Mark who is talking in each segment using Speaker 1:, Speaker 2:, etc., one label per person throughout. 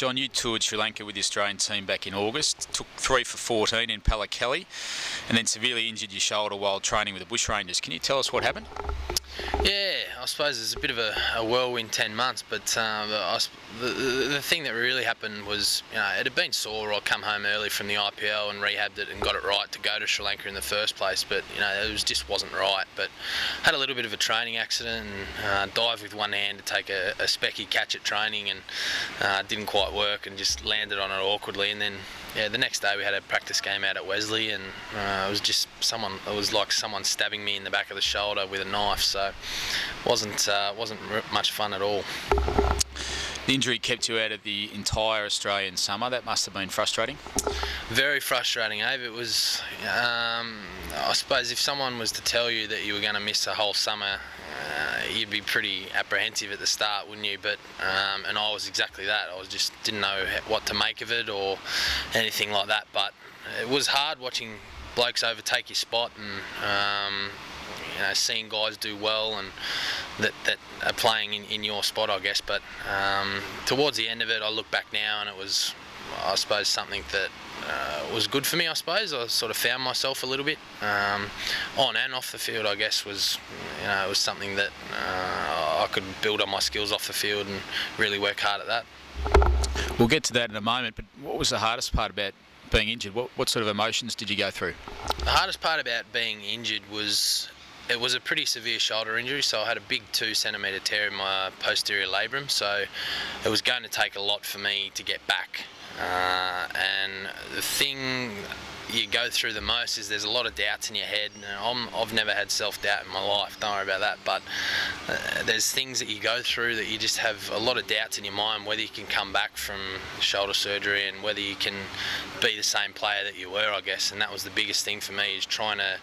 Speaker 1: John, you toured Sri Lanka with the Australian team back in August, took 3 for 14 in Palakelli, and then severely injured your shoulder while training with the Bushrangers. Can you tell us what happened?
Speaker 2: Yeah, I suppose it's a bit of a whirlwind 10 months, but the thing that really happened was, it had been sore. I come home early from the IPL and rehabbed it and got it right to go to Sri Lanka in the first place, but it just wasn't right. But had a little bit of a training accident and dived with one hand to take a specky catch at training, and didn't quite work and just landed on it awkwardly. And then the next day we had a practice game out at Wesley, and it was like someone stabbing me in the back of the shoulder with a knife. So it wasn't much fun at all.
Speaker 1: The injury kept you out of the entire Australian summer. That must have been frustrating.
Speaker 2: Very frustrating, Abe. It was, I suppose, if someone was to tell you that you were going to miss a whole summer, you'd be pretty apprehensive at the start, wouldn't you? But and I was exactly that. I just didn't know what to make of it or anything like that. But it was hard watching blokes overtake your spot and seeing guys do well and that are playing in your spot, I guess. But towards the end of it, I look back now and it was, I suppose, something that was good for me. I suppose I sort of found myself a little bit on and off the field. I guess was it was something that I could build on my skills off the field and really work hard at that.
Speaker 1: We'll get to that in a moment. But what was the hardest part about being injured? What sort of emotions did you go through?
Speaker 2: The hardest part about being injured was, it was a pretty severe shoulder injury, so I had a big 2-centimetre tear in my posterior labrum, so it was going to take a lot for me to get back. And the thing you go through the most is there's a lot of doubts in your head. I've never had self-doubt in my life, don't worry about that, but there's things that you go through that you just have a lot of doubts in your mind, whether you can come back from shoulder surgery and whether you can be the same player that you were, I guess. And that was the biggest thing for me, is trying to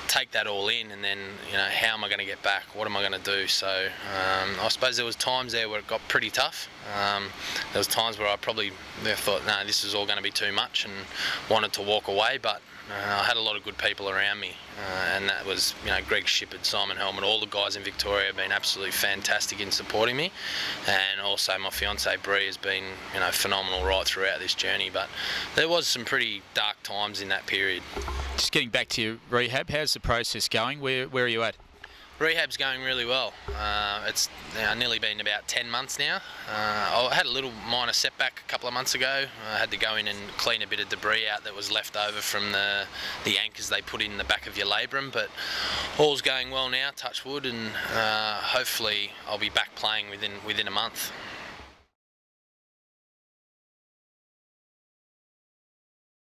Speaker 2: take that all in, and then how am I going to get back, what am I going to do? So I suppose there was times there where it got pretty tough. There was times where I probably thought, no, this is all going to be too much, and wanted to walk away, but I had a lot of good people around me, and that was Greg Shippard, Simon Helmet, all the guys in Victoria have been absolutely fantastic in supporting me, and also my fiancée Bree has been phenomenal right throughout this journey. But there was some pretty dark times in that period.
Speaker 1: Just getting back to your rehab, how's the process going? Where are you at?
Speaker 2: Rehab's going really well. It's nearly been about 10 months now. I had a little minor setback a couple of months ago. I had to go in and clean a bit of debris out that was left over from the anchors they put in the back of your labrum, but all's going well now, touch wood, and hopefully I'll be back playing within a month.